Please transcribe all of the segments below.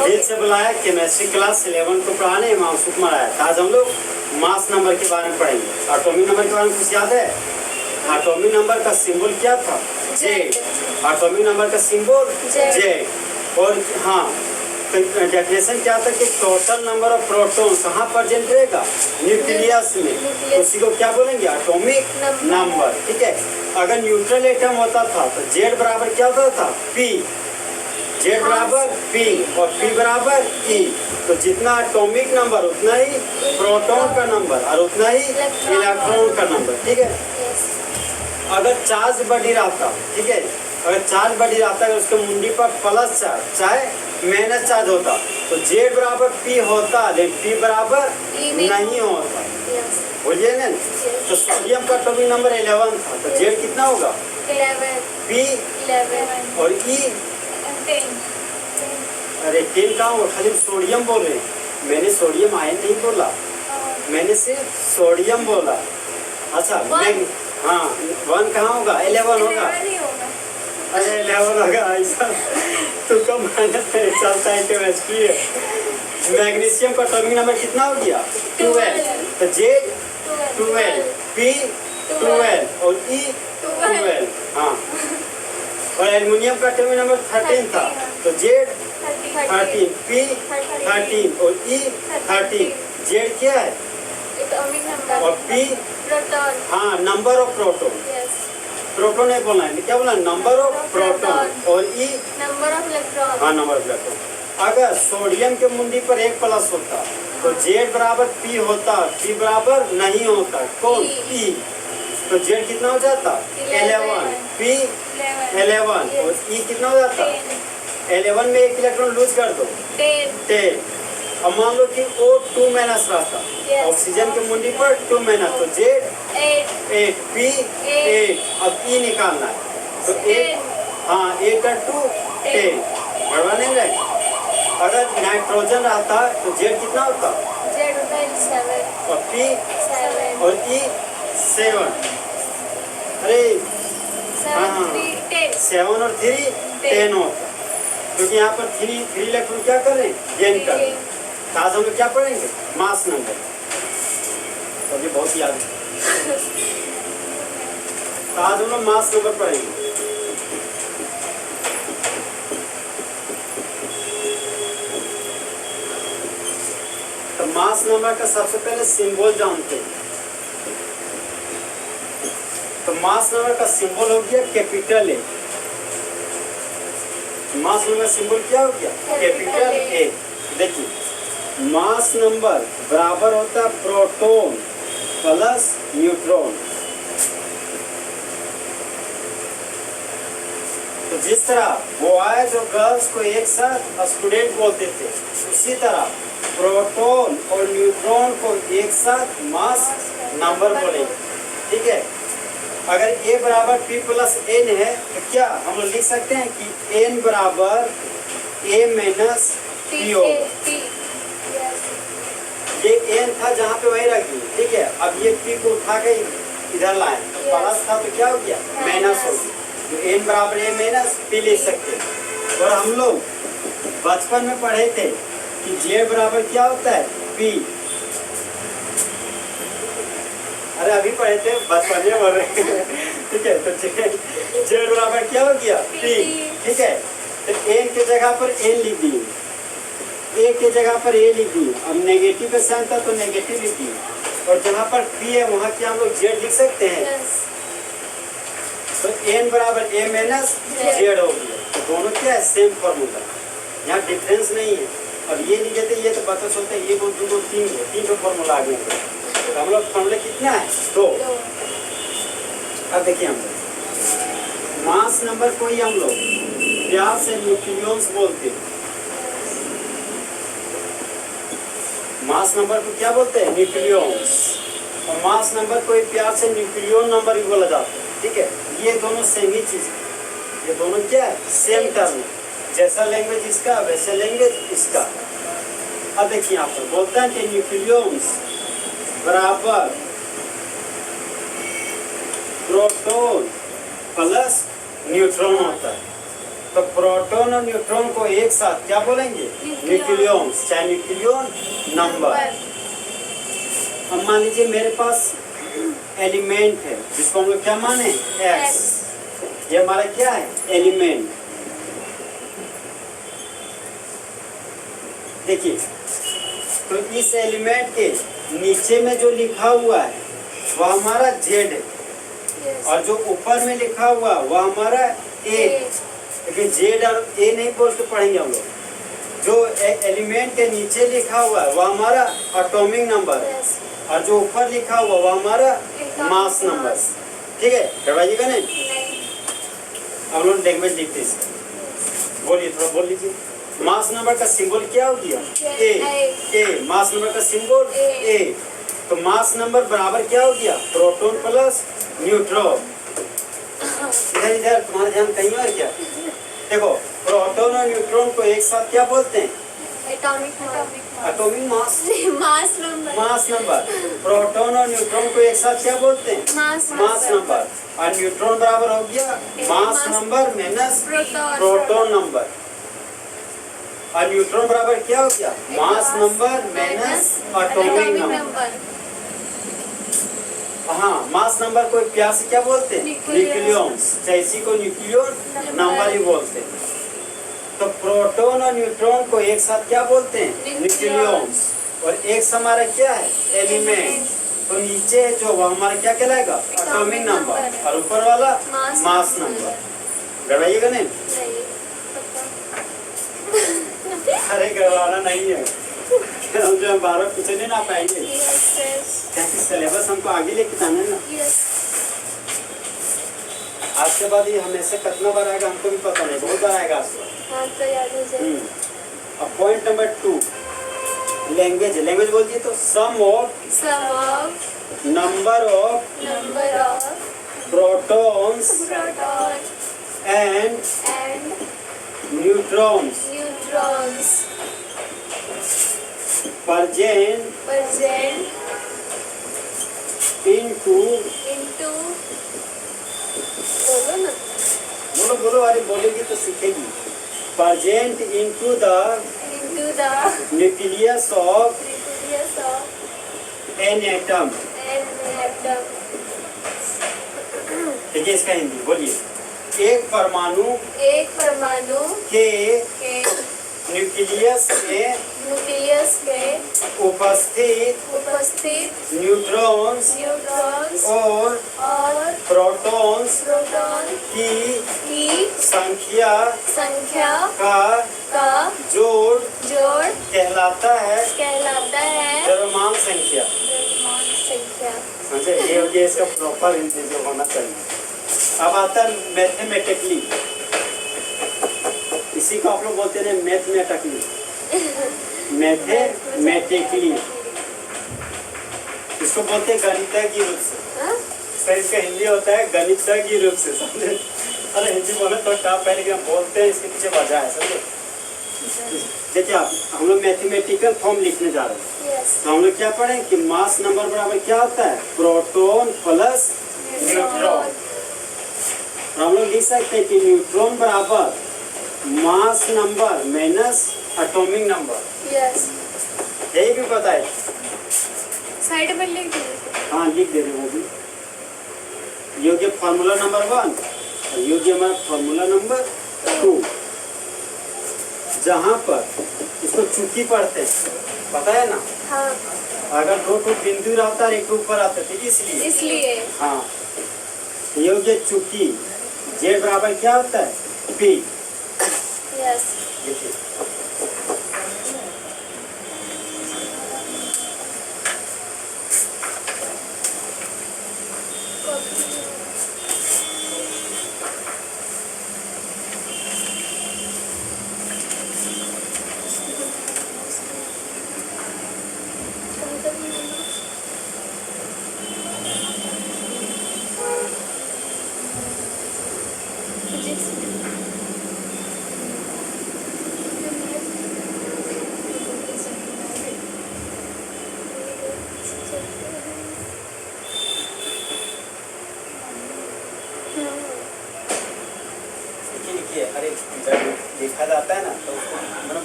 दिल से बुलाया केमिस्ट्री क्लास 11 को पढ़ाने इमाम सुकुमार आया था। आज हम लोग मास नंबर के बारे में पढ़ेंगे। एटॉमिक नंबर के बारे में कुछ याद है? एटॉमिक नंबर का सिंबल क्या था? जेड। एटॉमिक नंबर का सिंबल जेड। और हाँ, डेफिनेशन क्या था कि टोटल नंबर ऑफ प्रोटॉन कहाँ प्रेजेंट रहेगा? न्यूक्लियस में। उसी को क्या बोलेंगे? Atomic number. ठीक है। अगर न्यूट्रल एटम होता था तो जेड बराबर क्या होता था? पी। जेड बराबर पी और पी बराबर ई। तो जितना एटॉमिक नंबर उतना ही प्रोटॉन का नंबर और उतना ही इलेक्ट्रॉन का नंबर। ठीक है। अगर चार्ज बढ़ी रहता, ठीक है, अगर चार्ज बढ़ी रहता है उसके मुंडी पर प्लस चार्ज चाहे माइनस चार्ज होता तो जेड बराबर पी होता, लेकिन पी बराबर नहीं होता। बोलिए ना। तो सोडियम का एटॉमिक नंबर 11 था तो जेड कितना होगा? 11। पी 11 और ई 10। अरे 10 कहाँ होगा? खाली सोडियम बोल रहे हैं। मैंने सोडियम आयन नहीं बोला, मैंने सिर्फ सोडियम बोला। अच्छा मैं हाँ 1 कहाँ होगा? 11 होगा। अरे 11 होगा ऐसा तो कम मेहनत नहीं चलता है। केमिस्ट्री है। मैग्नीशियम का एटॉमिक नंबर कितना हो गया? 12। तो जेड 12, पी 12 और ई 12। हाँ। और एल्युमिनियम का एटॉमिक नंबर 13 था तो जेड 13, पी 13 और ई 13। जेड क्या है? एटॉमिक नंबर और पी प्रोटॉन। हाँ नंबर ऑफ प्रोटॉन। प्रोटॉन नहीं बोलना है, क्या बोलना? Number of proton. और ई नंबर ऑफ इलेक्ट्रॉन। हाँ नंबर ऑफ इलेक्ट्रॉन। अगर सोडियम के मुंडी पर एक प्लस होता तो जेड बराबर पी होता, पी बराबर नहीं होता। कौन? ई। तो जेड कितना हो जाता? 11, पी 11 और ई कितना हो जाता? 11 में एक इलेक्ट्रॉन लूज कर दो 10। अब मान लो कि O2 माइनस रहता, ऑक्सीजन के मुंडी पर 2 माइनस तो जेड 8, पी 8। अब ई निकालना है तो 8 हाँ 8 और 2 10 बढ़वा नहीं रहे। अगर नाइट्रोजन रहता तो जेड कितना होता? जेड होता है 7 और पी 7 और ई 7। अरे 7 3 10 7 और 3 10 होता, क्योंकि यहाँ पर 3 इलेक्ट्रॉन क्या कर रहे हैं? गेन कर रहे हैं। तो आज हम लोग क्या पढ़ेंगे? Mass number. तो ये बहुत याद है। तो आज हम लोग मास नंबर पढ़ेंगे। तो मास नंबर का सबसे पहले सिंबल जानते हैं। तो मास नंबर का सिंबल हो गया capital A. Mass number symbol क्या हो गया? Capital A. देखिए मास नंबर बराबर होता है प्रोटॉन प्लस न्यूट्रॉन। तो जिस तरह बॉयज और गर्ल्स को एक साथ स्टूडेंट बोलते थे, उसी तरह प्रोटॉन और न्यूट्रॉन को एक साथ मास नंबर बोलेंगे। ठीक है। अगर ए बराबर पी प्लस एन है तो क्या हम लोग लिख सकते हैं कि एन बराबर ए माइनस पी होगा। ये एन था जहाँ पे वही रख दिए। ठीक है। अब ये पी को उठा के इधर लाए तो प्लस था तो क्या हो गया? माइनस हो गया। तो एन बराबर ए माइनस पी ले सकते हैं। और हम लोग बचपन में पढ़े थे कि जेड बराबर क्या होता है? पी। अरे अभी पढ़े थे, बचपन में बोल रहे हैं। ठीक है। तो जेड बराबर क्या हो गया? पी। ठीक है। तो एन के जगह पर एन लिख दिए, ए के जगह पर ए लिख दिए। अब नेगेटिव का साइन था तो नेगेटिव लिख दिए। और जहाँ पर पी है वहाँ क्या हम लोग जेड लिख सकते हैं? तो एन बराबर ए माइनस जेड हो गया। तो दोनों क्या है? सेम फॉर्मूला, यहाँ डिफरेंस नहीं है। अब ये लिख देते ये तो पता चलता है ये को 2 को 3 है, 3 का फॉर्मूला आ गया। तो हम लोग फॉर्मूला कितना है? 2। अब देखिए हम लोग मास नंबर को ही हम लोग प्यार से न्यूक्लियॉन्स बोलते हैं। मास नंबर को क्या बोलते हैं? न्यूक्लियॉन्स। और मास नंबर को प्यार से न्यूक्लियॉन नंबर भी बोला जाता है। ठीक है। ये दोनों सेम ही चीज है। ये दोनों क्या है? सेम टर्म है। जैसा लैंग्वेज इसका वैसा लैंग्वेज इसका। अब देखिए यहाँ पर बोलता है कि न्यूक्लियॉन्स बराबर प्रोटॉन प्लस न्यूट्रॉन होता है। तो प्रोटॉन और न्यूट्रॉन को एक साथ क्या बोलेंगे? न्यूक्लियॉन्स, चाहे न्यूक्लियॉन नंबर। अब मान लीजिए मेरे पास एलिमेंट है जिसको हम लोग क्या माने? एक्स। ये हमारा क्या है? एलिमेंट। देखिए, तो इस एलिमेंट के नीचे में जो लिखा हुआ है वह हमारा जेड है, और जो ऊपर में लिखा हुआ वह हमारा ए। लेकिन जेड और ए नहीं बोल के पढ़ेंगे हम लोग। जो एलिमेंट के नीचे लिखा हुआ है वह हमारा एटॉमिक नंबर है, और जो ऊपर लिखा हुआ वह हमारा मास नंबर। ठीक है, करवाइएगा नहीं? अब लोग लैंग्वेज लिखते हैं। बोलिए, थोड़ा बोल लीजिए। मास नंबर का सिंबल क्या हो गया? ए। मास नंबर का सिंबल ए। तो मास नंबर बराबर क्या हो गया? Proton plus neutron. इधर इधर तुम्हारा ध्यान कहीं और क्या? देखो, प्रोटॉन और न्यूट्रॉन को एक साथ क्या बोलते हैं? Atomic mass. Mass number. Proton और न्यूट्रॉन को एक साथ क्या बोलते हैं? Mass number. और न्यूट्रॉन बराबर हो गया mass number minus proton number. और न्यूट्रॉन बराबर क्या हो गया? Mass number minus atomic number. हाँ, मास नंबर को प्यार से क्या बोलते हैं? न्यूक्लियॉन्स, चाहे इसी को न्यूक्लियॉन नंबर ही बोलते हैं। तो प्रोटॉन और न्यूट्रॉन को एक साथ क्या बोलते हैं? न्यूक्लियॉन्स। और एक हमारा क्या है? एलिमेंट। तो नीचे जो वो हमारा क्या कहलाएगा? Atomic number. और ऊपर वाला मास नंबर। गड़वाइएगा नहीं? अरे गड़वाना नहीं है, हम जो 12 पीछे नहीं ना पाएंगे, सिलेबस हमको आगे लेके जाना है ना। आज के बाद ये हमेशा कितना बार आएगा हमको भी पता नहीं, बहुत बार आएगा आज। अब पॉइंट नंबर 2, लैंग्वेज। लैंग्वेज बोल दिए तो sum of number of protons and neutrons present into बोलो अरे बोलेगी तो सीखेगी। present into the nucleus of an atom। देखिए इसका हिंदी बोलिए। एक परमाणु के न्यूक्लियस में उपस्थित न्यूट्रॉन्स और प्रोटॉन्स की संख्या का जोड़ कहलाता है द्रव्यमान संख्या। समझे? ये हो गया इसका प्रॉपर हिंदी जो होना चाहिए। अब आता है मैथमेटिकली, इसी को आप लोग बोलते हैं मैथमेटिकली। मैथमेटिकली इसको बोलते हैं गणितज्ञ रूप से। सर इसका हिंदी होता है गणितज्ञ रूप से। समझे? अरे हिंदी बोले तो टफ है, लेकिन हम बोलते हैं इसके पीछे वजह है। समझे? देखिए आप, हम लोग मैथमेटिकल फॉर्म लिखने जा रहे हैं। तो हम लोग क्या पढ़ें कि मास नंबर बराबर क्या होता है? Proton plus neutron. हम लोग लिख सकते हैं कि न्यूट्रॉन बराबर mass number minus atomic number. यही भी पता है? साइड में लिख दीजिए। हाँ लिख दे रहे वो भी। ये हो गया फॉर्मूला नंबर 1 और ये हो गया हमारा फॉर्मूला नंबर 2। जहाँ पर इसको चुकी पढ़ते हैं, पता है ना? हाँ। अगर दो बिंदु रहता है, एक ऊपर आता है, इसलिए हाँ। ये हो गया चुकी। जेड बराबर क्या होता है? पी। देखिए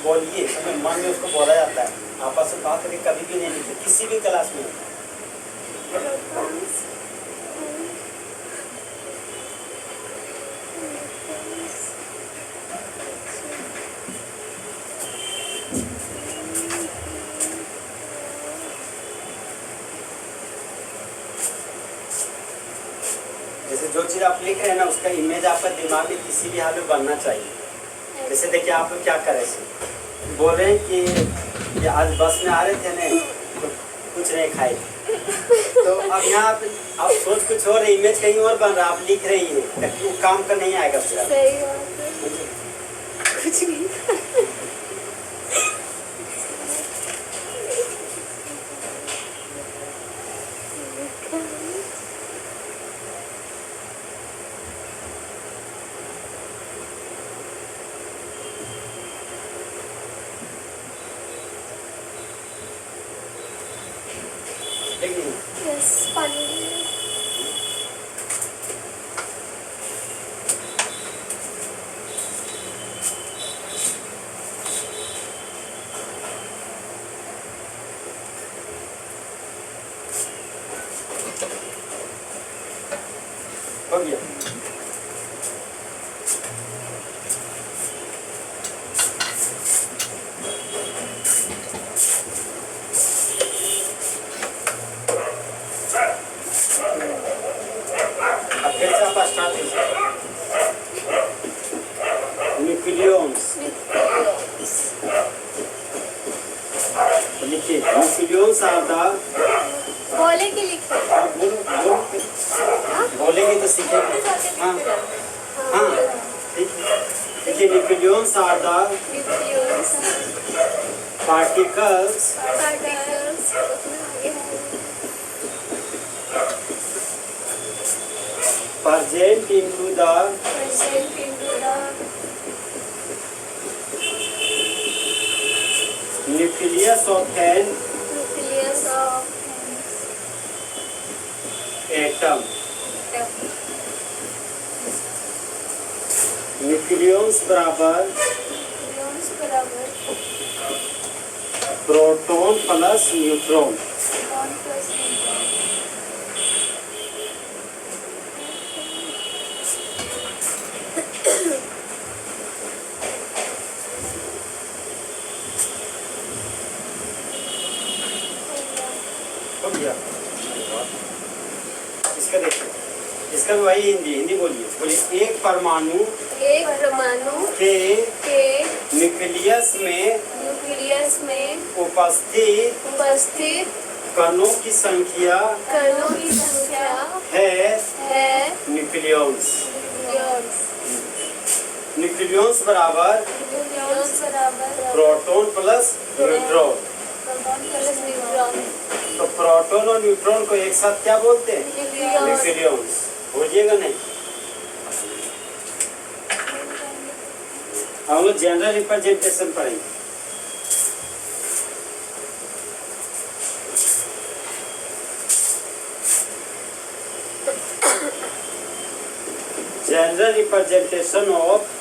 बोलिए, समय मन में उसको बोला जाता है। आपस में बात करके कभी भी नहीं लिखते किसी भी क्लास में। प्रोटॉन्स, जैसे जो चीज़ आप लिख रहे हैं ना, उसका इमेज आपका दिमाग में किसी भी हाल में बनना चाहिए। जैसे देखिए आप लोग क्या कर रहे हैं, बोल रहे हैं कि ये आज बस में आ रहे थे ना तो कुछ नहीं खाए, तो अब यहाँ आप सोच कुछ और, इमेज कहीं और बन रहा, आप लिख रही हैं, वो काम का नहीं आएगा फिर। सही बात है। कुछ नहीं। लेकिन यस, पानी। हो गया। अब फिर से आप स्टार्ट कीजिए। न्यूक्लियॉन्स लिखिए, न्यूक्लियॉन्स आर द, बोले के लिखे। बोलो बोलेंगे तो सीखेंगे। हाँ हाँ ठीक है। देखिए nucleons are the nucleus, particles particles, present into the present into the nucleus of an nucleus of atom. atom. Nucleons बराबर न्यूक्लियस बराबर proton plus neutron. Proton plus neutron. हो गया। इसका देखिए, इसका भी वही हिंदी बोलिए, बोलिए एक परमाणु एक परमाणु के के न्यूक्लियस में न्यूक्लियस में उपस्थित कणों की संख्या कणों की संख्या है न्यूक्लियस। न्यूक्लियॉन्स बराबर न्यूक्लियस बराबर proton plus neutron. Proton plus neutron. तो प्रोटॉन और न्यूट्रॉन को एक साथ क्या बोलते हैं? न्यूक्लियस। न्यूक्लियॉन्स। बोलिएगा नहीं। हम लोग जनरल रिप्रेजेंटेशन पढ़ेंगे। General representation of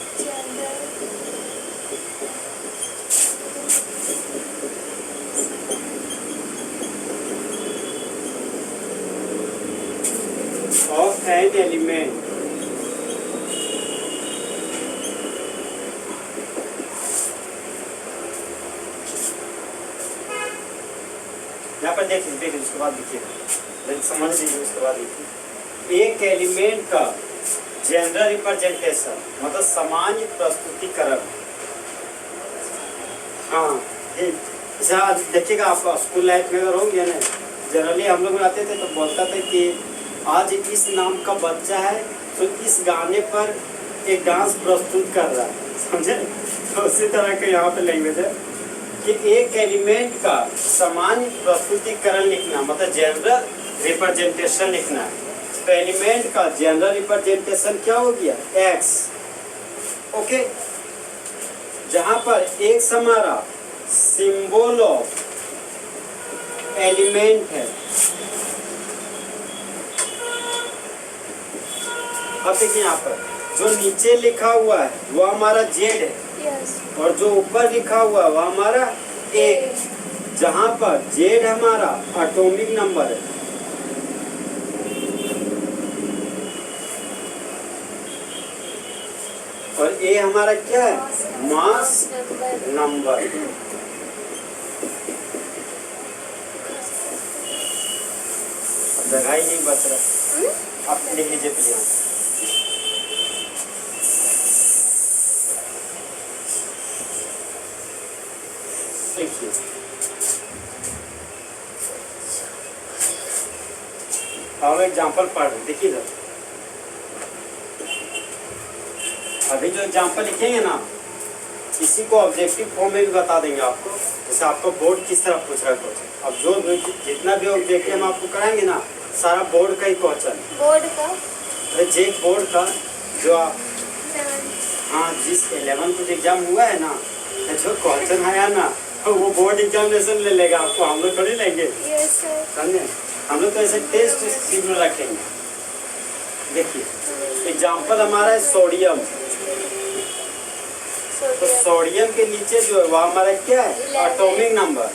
an element यहाँ पर देखिए उसके बाद देखिए, समझ लीजिए। उसके बाद देखिए, एक एलिमेंट का जनरल रिप्रेजेंटेशन मतलब सामान्य प्रस्तुतिकरण। हाँ देखिएगा, आप स्कूल लाइफ में अगर होंगे ना, जनरली हम लोग आते थे तो बोलता था कि आज इस नाम का बच्चा है तो इस गाने पर एक डांस प्रस्तुत कर रहा है, समझे? तो उसी तरह के यहाँ पे लैंग्वेज है कि एक एलिमेंट का सामान्य प्रस्तुतिकरण लिखना मतलब जनरल रिप्रेजेंटेशन लिखना है। तो एलिमेंट का जनरल रिप्रेजेंटेशन क्या हो गया? एक्स। ओके, जहाँ पर एक्स हमारा सिंबल ऑफ एलिमेंट है। अब देखिए यहाँ पर जो नीचे लिखा हुआ है वो हमारा जेड है। यस। और जो ऊपर लिखा हुआ है वह हमारा एक, जहां पर जेड हमारा एटॉमिक नंबर है, और ए हमारा क्या है, मास नंबर। जगह ही नहीं बच रहा, आप लिख लीजिए प्लीज। देखिए हम एग्जाम्पल पढ़ रहे, देखिए सर अभी जो एग्जाम्पल लिखेंगे ना इसी को ऑब्जेक्टिव फॉर्म में भी बता देंगे आपको, जैसे आपको बोर्ड किस तरह पूछ रहा है क्वेश्चन। अब जो जितना भी ऑब्जेक्टिव हम आपको कराएंगे ना सारा बोर्ड का ही क्वेश्चन, बोर्ड का अरे जे बोर्ड का जो आप हाँ जिस 11 को एग्जाम हुआ है ना जो क्वेश्चन आया ना वो बोर्ड एग्जामिनेशन ले लेगा आपको, हम लोग थोड़ी लेंगे, यस सर। समझे। हम लोग तो ऐसे टेस्ट सीरियल रखेंगे। देखिए एग्जाम्पल हमारा है सोडियम, तो सोडियम के नीचे जो है वह हमारा क्या है, एटॉमिक नंबर,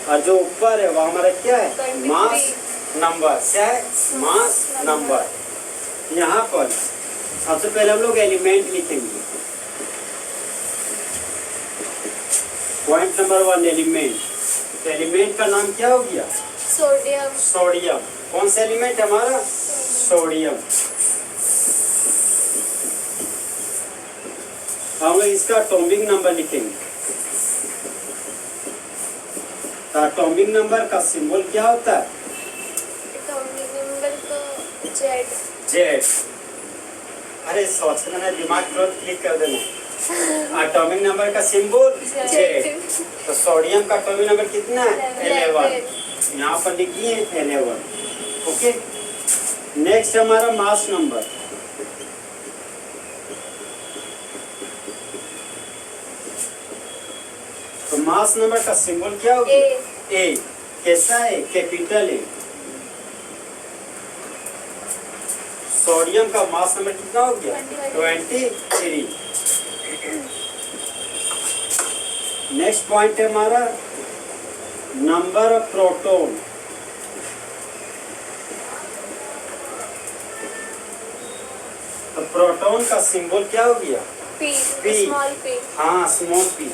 और जो ऊपर है वह हमारा क्या है, मास नंबर। क्या है, मास नंबर। यहाँ पर सबसे पहले हम लोग एलिमेंट लिखेंगे। Point number 1 element. तो एलिमेंट का नाम क्या हो गया, सोडियम। सोडियम। कौन सा एलिमेंट हमारा, सोडियम। हम लोग इसका एटॉमिक नंबर लिखेंगे। तो एटॉमिक नंबर का सिंबल क्या होता है, एटॉमिक नंबर को जेड। जेड। अरे सोचना है, दिमाग तुरंत क्लिक कर देना। एटॉमिक नंबर का सिंबल जेड। तो सोडियम का एटॉमिक नंबर कितना है, 11। यहाँ पर लिखिए 11। ओके। नेक्स्ट हमारा मास नंबर। तो मास नंबर का सिंबल क्या होगा, ए। कैसा है, कैपिटल ए। सोडियम का मास नंबर कितना हो गया, 23। नेक्स्ट पॉइंट है हमारा नंबर ऑफ प्रोटॉन। तो प्रोटॉन का सिंबल क्या हो गया, पी। P। Small P. हाँ स्मॉल पी,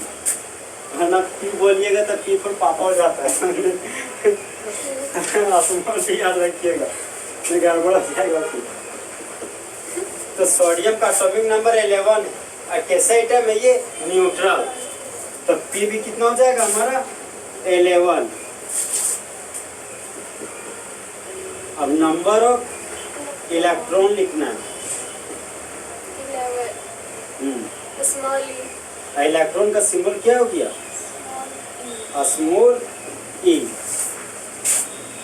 वरना पी बोलिएगा तो पी पर पापा हो जाता है। स्मॉल पी याद रखिएगा, नहीं गड़बड़ हो जाएगा पी। तो सोडियम का एटॉमिक नंबर 11 है, और कैसा आइटम है ये, न्यूट्रल। तो पी भी कितना हो जाएगा हमारा, 11। अब नंबर ऑफ इलेक्ट्रॉन लिखना है। 11 स्मॉल ई। इलेक्ट्रॉन का सिंबल क्या हो गया, स्मॉल ई।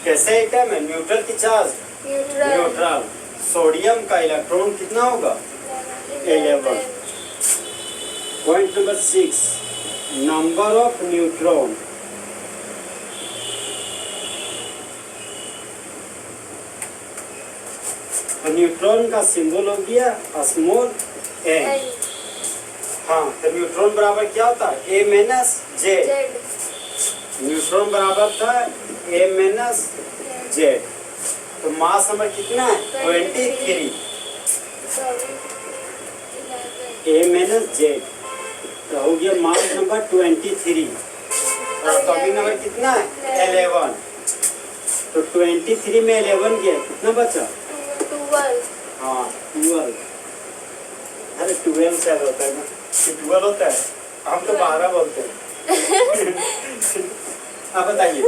कैसे आइटम है, न्यूट्रल की चार्ज, न्यूट्रल। सोडियम का इलेक्ट्रॉन कितना होगा, 11। Point number 6 number of neutron. तो न्यूट्रॉन का सिंबल हो गया स्मॉल एन। हाँ तो न्यूट्रॉन बराबर क्या होता है, ए माइनस जेड। न्यूट्रॉन बराबर था ए माइनस जेड। तो मास नंबर कितना है, 23। ए माइनस जेड तो हो गया मास नंबर 23। और एटॉमिक नंबर कितना है, 11। तो 23 में 11 गया, कितना बचा, 12। हाँ 12। अरे 12 शायद होता है ना, 12 होता है, हम तो 12 बोलते हैं। आप बताइए,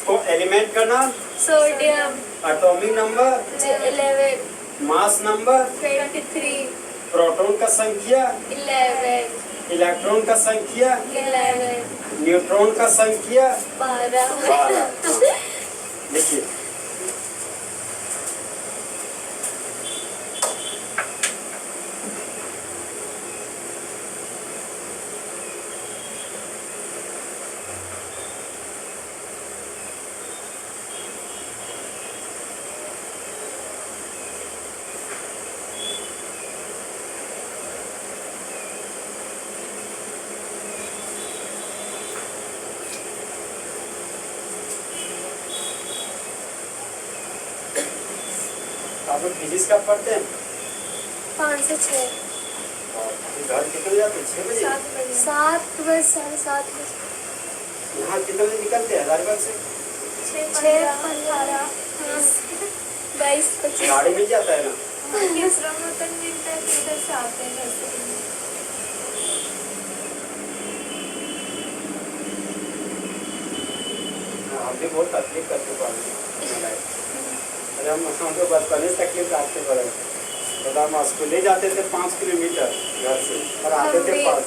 तो एलिमेंट का नाम sodium. Atomic number 11। Mass number 23। Proton का संख्या 11। इलेक्ट्रॉन का संख्या 11। न्यूट्रॉन का संख्या 12। देखिए आप लोग फिजिक्स का पढ़ते हैं 5 से 6। और घर कितने जाते हैं? 6 बजे। 7 बजे 7:30 बजे। यहाँ कितने बजे निकलते हैं हजारीबाग से? 6:15 22 25। गाड़ी मिल जाता है ना? दूसरा मतलब मिलता है, इधर से आते हैं घर से। हम भी बहुत तकलीफ करते पढ़ने। अरे हम तो बचपन से तकलीफ काटते पड़े। तो हम स्कूल ही जाते थे 5 किलोमीटर घर से और आते थे पास।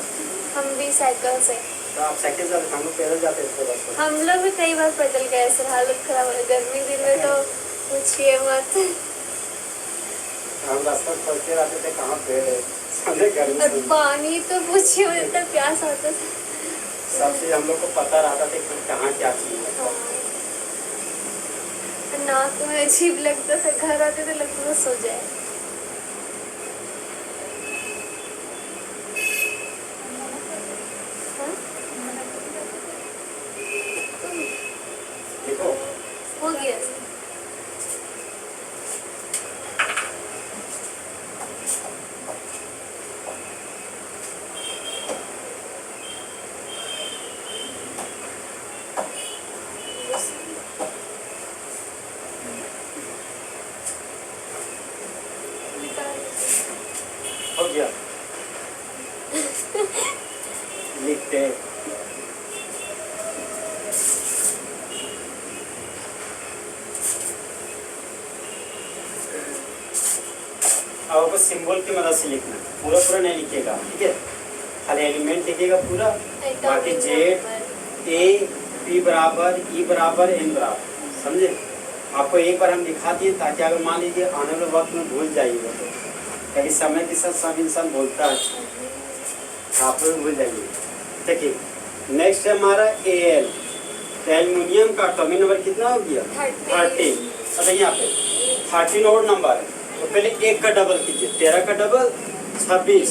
हम भी साइकिल से। तो आप साइकिल जाते थे, हम लोग पैदल जाते थे बस। हम लोग भी कई बार पैदल गए, सर हालत खराब हो गई गर्मी दिन में तो पूछिए मत। हम रास्ता पहुँचते रहते थे, कहाँ पेड़ है सामने गर्मी और से। पानी तो पूछिए मत, इतना प्यास आता था। सब चीज हम लोग को पता रहता था कि कहाँ क्या चीज है। हाँ। नाक में अजीब लगता था, घर आते थे लगता था सो जाए। हाँ? देखो हो गया। हो गया लिखते हैं। अब आपको सिंबल की मदद से लिखना है, पूरा पूरा नहीं लिखिएगा, ठीक है? खाली एलिमेंट लिखिएगा पूरा, बाकी जेड ए पी बराबर ई बराबर एन बराबर, समझे? आपको एक बार हम दिखा दिए ताकि अगर मान लीजिए आने वाले वक्त में भूल जाइएगा तो, क्योंकि समय के साथ सब इंसान बोलता है, आप लोग भूल जाइए। देखिए नेक्स्ट है हमारा ए एल। एल्युमिनियम का एटॉमिक नंबर कितना हो गया? 13। अच्छा यहाँ पे 13 और नंबर है, तो पहले एक का डबल कीजिए, 13 का डबल 26,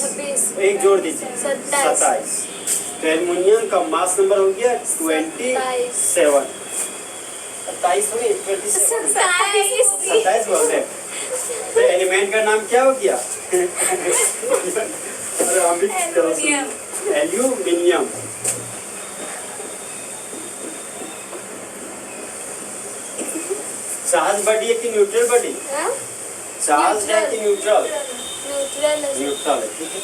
एक जोड़ दीजिए 27। तो एल्युमिनियम का मास नंबर हो गया 27। 27 हुई 27 बोल रहे हैं। तो एलिमेंट का नाम क्या हो गया? अरे हम भी एल्यूमिनियम। चार्ज बॉडी है कि न्यूट्रल बॉडी? चार्ज है कि न्यूट्रल? न्यूट्रल है, ठीक है।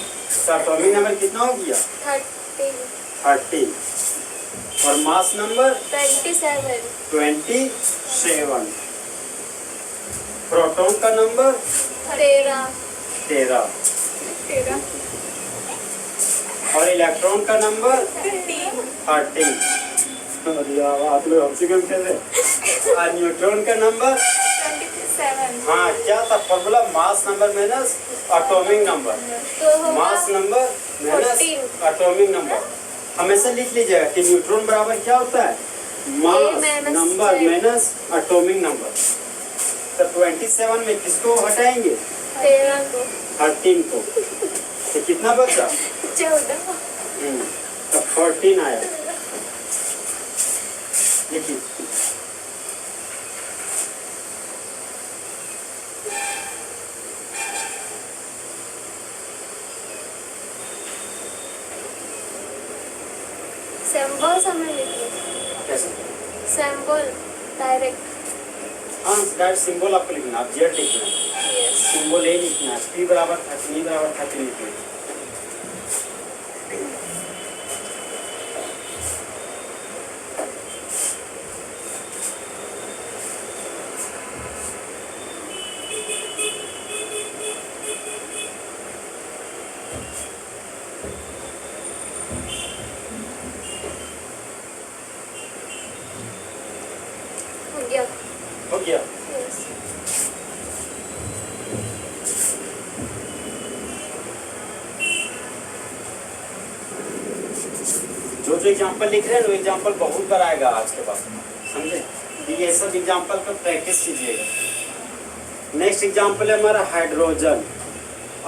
तो एटॉमिक नंबर कितना हो गया? 30। और मास नंबर 27। प्रोटॉन का नंबर 13। और इलेक्ट्रॉन का नंबर 13। आप लोग हमसे कम खेल रहे। और न्यूट्रॉन का नंबर 27। हाँ क्या था formula? Mass number minus atomic number, mass number minus atomic number. हमेशा लिख लीजिएगा कि न्यूट्रॉन बराबर क्या होता है? Mass number minus atomic number. तो 27 में किसको हटाएंगे? 13 को। तो कितना बचा? 14। तो 14 आया। देखिए सैंपल समय लिखिए। कैसे? Sample direct. हाँ डायरेक्ट सिंबल आपको लिखना, आप जेड लिखना है, यस। सिंबल ए लिखना है, पी बराबर 13 बराबर 13 लिखना है। हो गया। यस। जो एग्जाम्पल लिख रहे हैं वो एग्जाम्पल बहुत बार आएगा आज के बाद, समझे? ये सब एग्जाम्पल पर प्रैक्टिस कीजिएगा। नेक्स्ट एग्जाम्पल है हमारा हाइड्रोजन।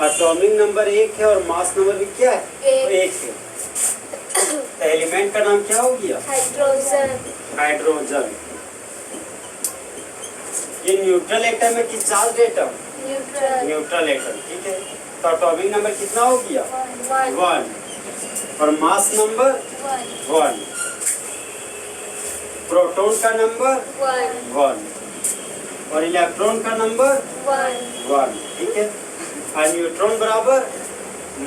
एटॉमिक नंबर 1 है और मास नंबर भी क्या है? 1 है। तो एलिमेंट का नाम क्या हो गया? हाइड्रोजन। ये न्यूट्रल एटम है कि charge atom? Neutral neutral atom, ठीक है। तो एटॉमिक नंबर कितना हो गया? 1। और मास नंबर 1। प्रोटॉन का नंबर 1 और इलेक्ट्रॉन का नंबर 1, ठीक है। और न्यूट्रॉन बराबर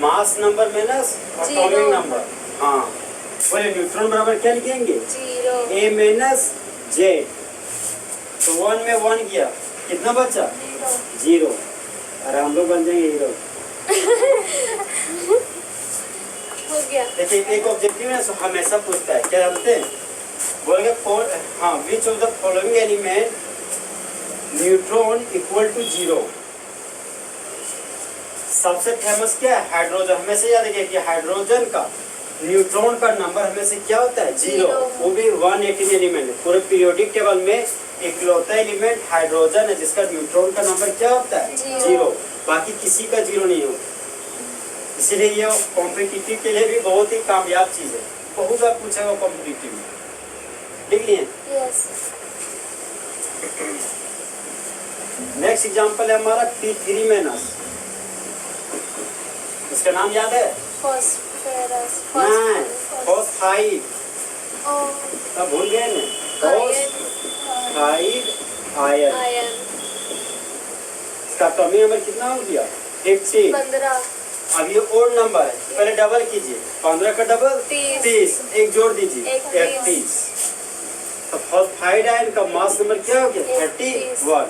mass number minus atomic number. हाँ, बोले न्यूट्रॉन बराबर क्या लिखेंगे? 0 A माइनस जेड। तो 1 में 1 गया, कितना बचा? 0। अरे हम लोग बन जाएंगे हीरो। हो गया। देखिए एक ऑब्जेक्टिव है सो हमेशा पूछता है, क्या जानते हैं? बोलेंगे हाँ, which of the following element neutron equal to 0। सबसे फेमस क्या है? हाइड्रोजन। हमेशा याद रखिए कि हाइड्रोजन का न्यूट्रॉन का नंबर हमेशा क्या होता है? 0। वो भी 118 एलिमेंट है। पूरे पीरियोडिक टेबल में इकलौता एलिमेंट हाइड्रोजन है जिसका न्यूट्रॉन का नंबर क्या होता है? 0। बाकी किसी का 0 नहीं होता। इसलिए ये कॉम्पिटिटिव के लिए भी बहुत ही कामयाब चीज है। बहुत बार पूछेगा कॉम्पिटिटिव में, लिख लिए। यस। नेक्स्ट एग्जांपल है हमारा P3 माइनस। इसका नाम याद है? फास्फोरस। नहीं, फॉस्फाइड। अब भूल गए ना? Phosphide ion. इसका एटॉमिक नंबर कितना हो गया? 50। 15। अब ये ओड नंबर है, पहले डबल कीजिए। 15 का डबल 30। एक जोड़ दीजिए 31। तो फॉस्फाइड आयन का मास नंबर क्या हो गया? 31।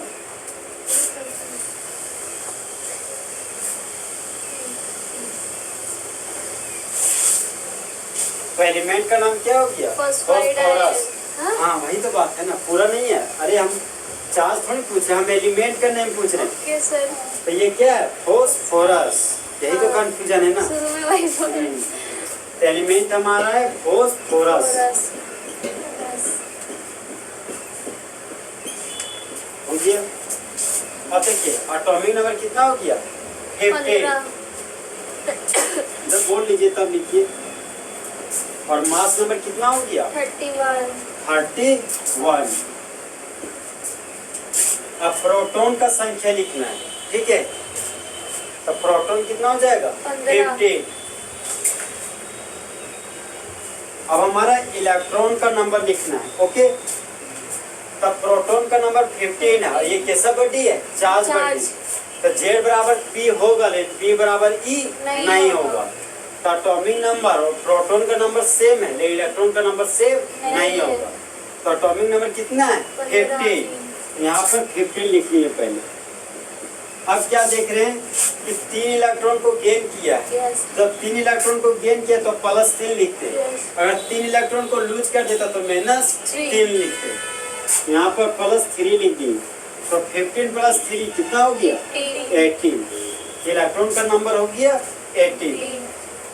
तो एलिमेंट का नाम क्या हो गया? फास्फोरस। हाँ वही तो बात है ना, पूरा नहीं है। अरे हम चार्ज थोड़ी पूछ रहे हैं, हम एलिमेंट का नेम पूछ रहे हैं। Okay sir. तो ये क्या है? फास्फोरस। यही तो कंफ्यूजन है ना। शुरू में वही बोले। तो एलिमेंट हमारा है फास्फोरस। हो गया। अब देखिए एटॉमिक नंबर कितना हो गया? 15। जब बोल लीजिए तब लिखिए। और मास नंबर कितना हो गया? 31। अब प्रोटॉन का संख्या लिखना है, ठीक है। तो प्रोटॉन कितना हो जाएगा? 50। अब हमारा इलेक्ट्रॉन का नंबर लिखना है, ओके। तब प्रोटॉन का नंबर 15 है। ये कैसा बॉडी है? Charge body. तो Z बराबर P होगा, लेकिन P बराबर E नहीं होगा। तो एटॉमिक नंबर और प्रोटॉन का नंबर सेम है, लेकिन इलेक्ट्रॉन का नंबर सेम नहीं होगा। तो एटॉमिक नंबर कितना है? 15। यहाँ पर 15 लिखिए पहले। अब क्या देख रहे हैं कि 3 इलेक्ट्रॉन को गेन किया है। जब 3 इलेक्ट्रॉन को गेन किया तो +3 लिखते हैं। अगर 3 इलेक्ट्रॉन को लूज कर देता तो -3 लिखते हैं। यहाँ पर +3 लिख दिए। तो 15 + 3 कितना हो गया? 18। इलेक्ट्रॉन का नंबर हो गया 18।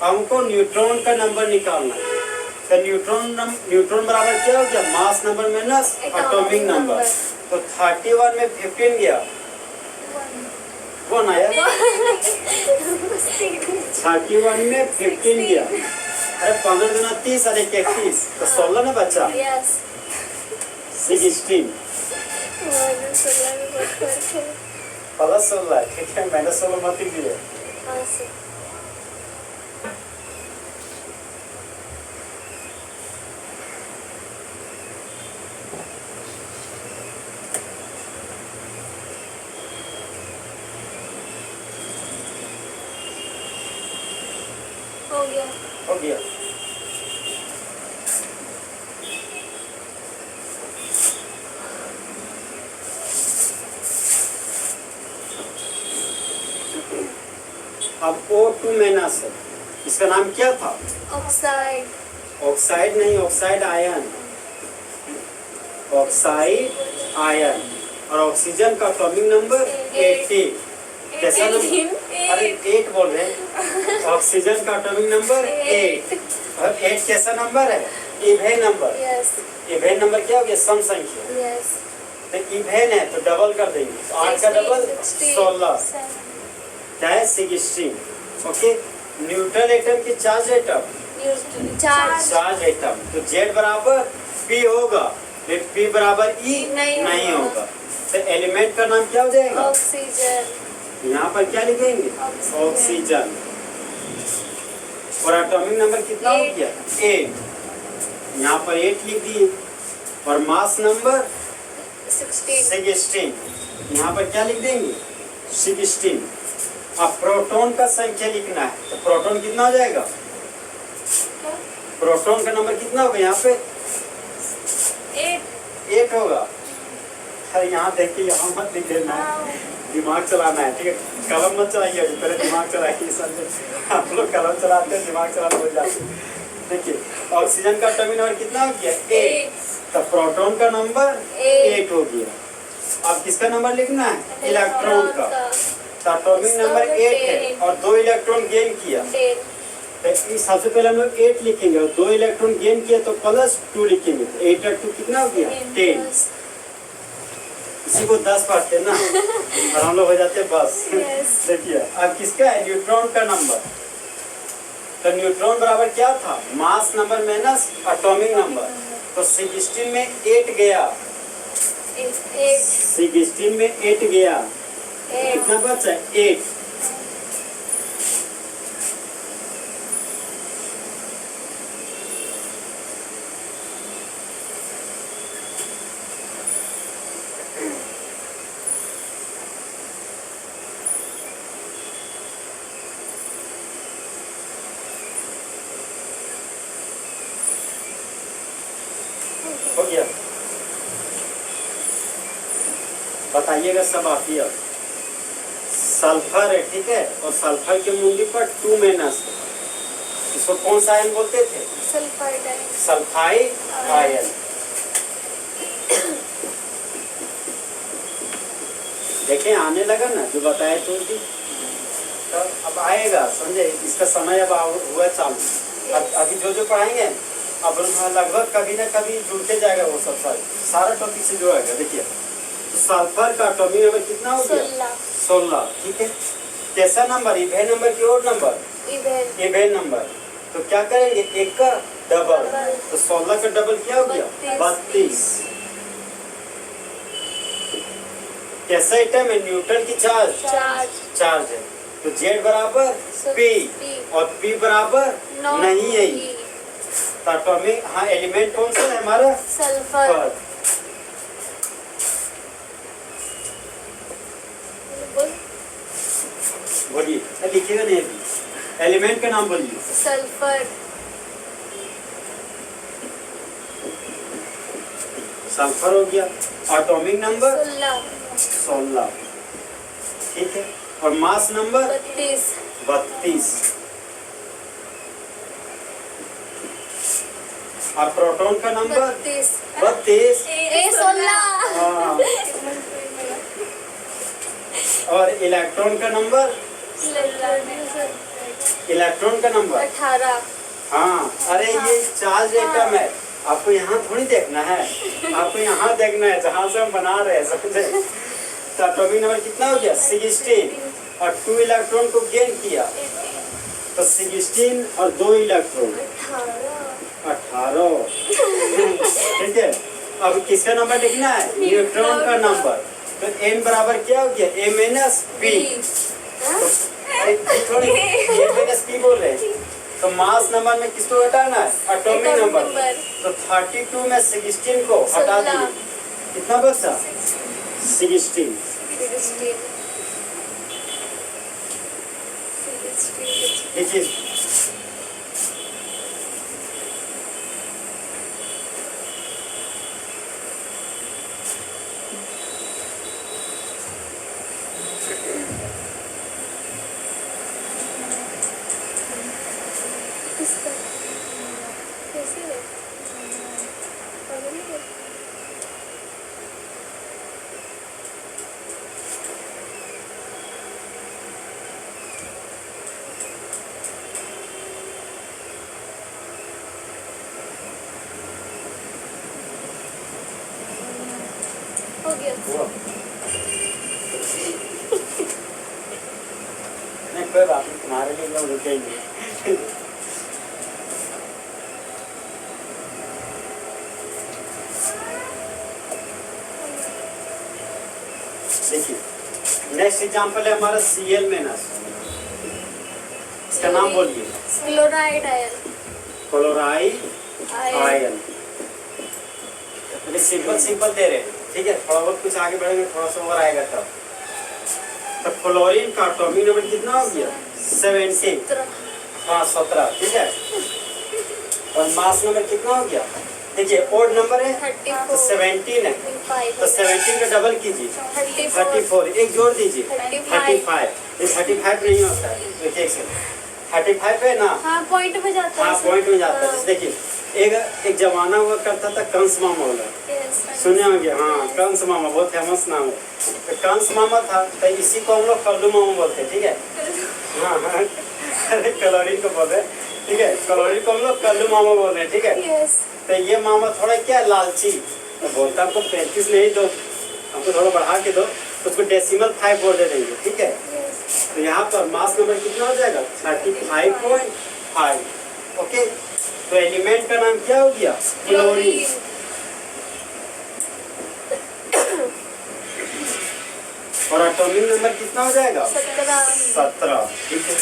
हमको न्यूट्रॉन का नंबर निकालना है। तो न्यूट्रॉन बराबर क्या हो गया? Mass number minus atomic number. तो 31 में 15 गया, 1 आया। 31 में 15 गया। अरे 15 दूना 30 और 1 31, तो 16 ना बचा। 16 +16, ठीक है। -16 मत लीजिए। हो गया। अब O2 माइनस है। इसका नाम क्या था? ऑक्साइड नहीं, ऑक्साइड आयन। Oxide ion. और ऑक्सीजन का एटॉमिक नंबर 80। कैसा नंबर? अरे 8 बोल रहे हैं। ऑक्सीजन का एटॉमिक नंबर 8। और 8 कैसा नंबर है? Even number. इवेन नंबर क्या हो गया? सम संख्या। तो इवेन है तो डबल कर देंगे। 8 का डबल 16, क्या है? 16। ओके। न्यूट्रल एटम की चार्ज एटम, चार्ज एटम। तो Z बराबर P होगा, लेकिन P बराबर E नहीं होगा। तो एलिमेंट का नाम क्या हो जाएगा? ऑक्सीजन। यहाँ पर क्या लिखेंगे? ऑक्सीजन। ऑक्सीजन। और एटॉमिक नंबर कितना हो गया? 8। यहाँ पर 8 लिख दिए। और मास नंबर 16। यहाँ पर क्या लिख देंगे? 16। अब प्रोटॉन का संख्या लिखना है, तो प्रोटॉन कितना हो जाएगा? प्रोटॉन का नंबर कितना होगा यहाँ पे? 8 होगा। अरे यहाँ देख के यहाँ मत लिख देना है, दिमाग चलाना है, ठीक है? कलम मत चलाइए, पहले दिमाग चलाइए। सब आप लोग कलम चलाते हैं, दिमाग चलाना हो जाता है। देखिए ऑक्सीजन का एटॉमिक नंबर कितना हो गया? 8। तो प्रोटॉन का नंबर 8 हो गया। अब किसका नंबर लिखना है? इलेक्ट्रॉन का। तो एटॉमिक नंबर 8 है और 2 इलेक्ट्रॉन गेन किया। तो सबसे पहले हम लोग 8 लिखेंगे और 2 इलेक्ट्रॉन गेन किया तो +2 लिखेंगे। तो 8 और 2 कितना हो गया? 10। इसी को 10 पढ़ते हैं ना और हम लोग हो जाते हैं बस। देखिए अब किसका है? न्यूट्रॉन का नंबर। तो न्यूट्रॉन बराबर क्या था? Mass number minus atomic number. तो 16 में 8 गया, 16 में 8 गया, कितना बचा? 8। हो गया? बताइएगा सब आप ही। अब सल्फर है, ठीक है? और सल्फर के मुंडी पर 2 माइनस है। इसको कौन सा आयन बोलते थे? Sulphide ion. देखें आने लगा ना जो बताए तो भी। तो अब आएगा, समझे? इसका समय अब हुआ चालू। अब अभी जो पढ़ाएंगे अब लगभग कभी ना कभी जुड़ते जाएगा वो सब सारा टॉपिक से जुड़ेगा। देखिए तो सल्फर का एटॉमिक नंबर कितना हो गया? 16। ठीक है? कैसा नंबर? इवेन नंबर की ओड नंबर? Even number. तो क्या करेंगे? एक का डबल। तो 16 का डबल क्या हो गया? 32। कैसा आइटम है? न्यूट्रन की चार्ज है। तो Z बराबर P और P बराबर नहीं है। तो एटॉमिक हाँ एलिमेंट कौन सा है हमारा? सल्फर। बोलिए, लिखिएगा नहीं अभी। एलिमेंट का नाम बोलिए। सल्फर। सल्फर हो गया। Atomic number 16। ठीक है? और मास नंबर 32। और प्रोटॉन का नंबर 32। हाँ। और इलेक्ट्रॉन का नंबर 18। हाँ। अरे ये चार्ज एटम है, आपको यहाँ थोड़ी देखना है, आपको यहाँ देखना है जहाँ से हम बना रहे हैं, समझे? तो एटॉमिक नंबर कितना हो गया? 16। और 2 इलेक्ट्रॉन को गेन किया तो 16 और 2 इलेक्ट्रॉन 18। ठीक है? अब किसका नंबर लिखना है? न्यूट्रॉन का नंबर। तो n बराबर क्या हो गया? A minus P। थोड़ी A माइनस P बोल रहे हैं। तो मास नंबर में किसको हटाना है? Atomic number. तो 32 में 16 को हटा दिए, कितना बचा? 16। देखिए कैसे है? हो गया। नहीं कोई बात नहीं, तुम्हारे लिए लोग रुकेंगे। देखिए नेक्स्ट एग्जांपल है हमारा Cl माइनस, इसका नाम बोलिए। Chloride ion. Chloride ion. Simple simple दे रहे हैं, ठीक है। थोड़ा बहुत कुछ आगे बढ़ेंगे, थोड़ा सा और आएगा तब। तो क्लोरीन का एटॉमिक नंबर कितना हो गया? 17। हाँ 17, ठीक है। और मास नंबर कितना हो गया? देखिए ओड नंबर है तो 17 है, तो 17 का डबल कीजिए 34, एक जोड़ दीजिए 35। ये 35 नहीं होता है, देखिए 35 है ना। हाँ पॉइंट में जाता है। हाँ पॉइंट में जाता है। देखिए एक जमाना हुआ करता था कंस मामा वाला, सुने होंगे। हाँ कंस मामा बहुत फेमस नाम है। तो कंस मामा था, तो इसी को हम लोग कल्लू मामा बोलते हैं, ठीक है। हाँ हाँ अरे क्लोरीन को बोलते हैं, ठीक है। क्लोरीन को हम लोग कल्लू मामा बोल रहे हैं, ठीक है। तो ये मामा थोड़ा क्या लालची, तो बोलता हमको 35 नहीं दो, हमको थोड़ा बढ़ा के दो, तो उसको डेसिमल 5 बोल दे देंगे, ठीक है। तो यहाँ पर मास नंबर कितना हो जाएगा? 35.5। ओके, तो एलिमेंट का नाम क्या हो गया? क्लोरीन। और एटॉमिक नंबर कितना हो जाएगा? 17, ठीक है।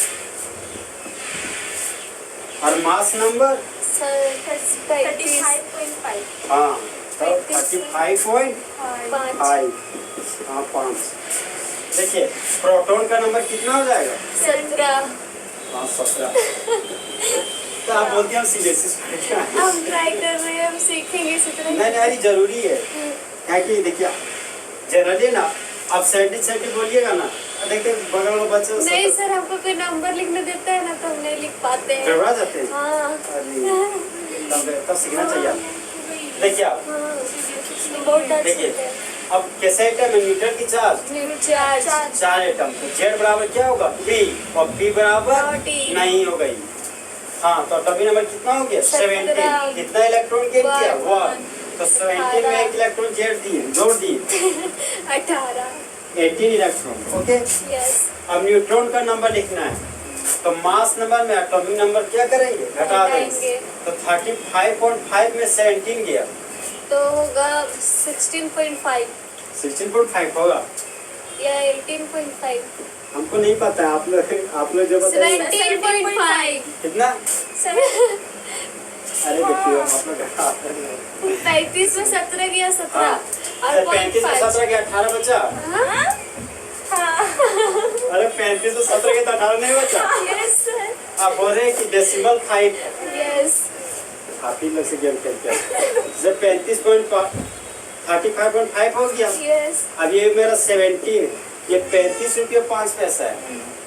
और मास नंबर 35.5। हाँ 35.5। हाँ 5। देखिए प्रोटॉन का नंबर कितना हो जाएगा? 17। हाँ 17। तो आप बोलते हैं हम सिलेसिस हम ट्राई कर रहे हैं, हम सीखेंगे इसी तरह। नहीं जरूरी है, क्या कि देखिए जनरली ना आप 70 बोलिएगा ना, देखते बगल में बच्चे नहीं सर, हमको कोई नंबर लिखने देता है ना तो हम नहीं लिख पाते हैं। गड़बड़ा जाते हैं। हाँ तब सीखना चाहिए। देखिए आप देखिए अब कैसे एटम है? न्यूट्रन की चार्ज 4 एटम, तो Z बराबर क्या होगा? P, और P बराबर नहीं हो गई। हाँ तो एटॉमिक नंबर कितना हो गया? 17। कितना इलेक्ट्रॉन गेन किया? 1। तो 17 में एक इलेक्ट्रॉन जोड़ दिए 18 इलेक्ट्रॉन। ओके, अब न्यूट्रॉन का नंबर लिखना है, तो मास नंबर में एटॉमिक नंबर क्या करेंगे? घटा देंगे। तो 35.5 में 17 गया तो होगा 16.5 होगा या 18.5। हमको नहीं पता है, आप लोग जो बताइए। 17.5 कितना? अरे देखिए आप लोग 35 में 17 गया 17 और 35 में 17 गया 18 बचा। अरे 35 में 17 गया तो 18 नहीं बचा। Yes sir. आप बोल रहे हैं कि डेसिमल 5। यस आप ही लोग से गेम खेलते हैं। जब 35.5 हो गया। यस। अब ये मेरा 17, ये 35 रुपये 5 पैसा है,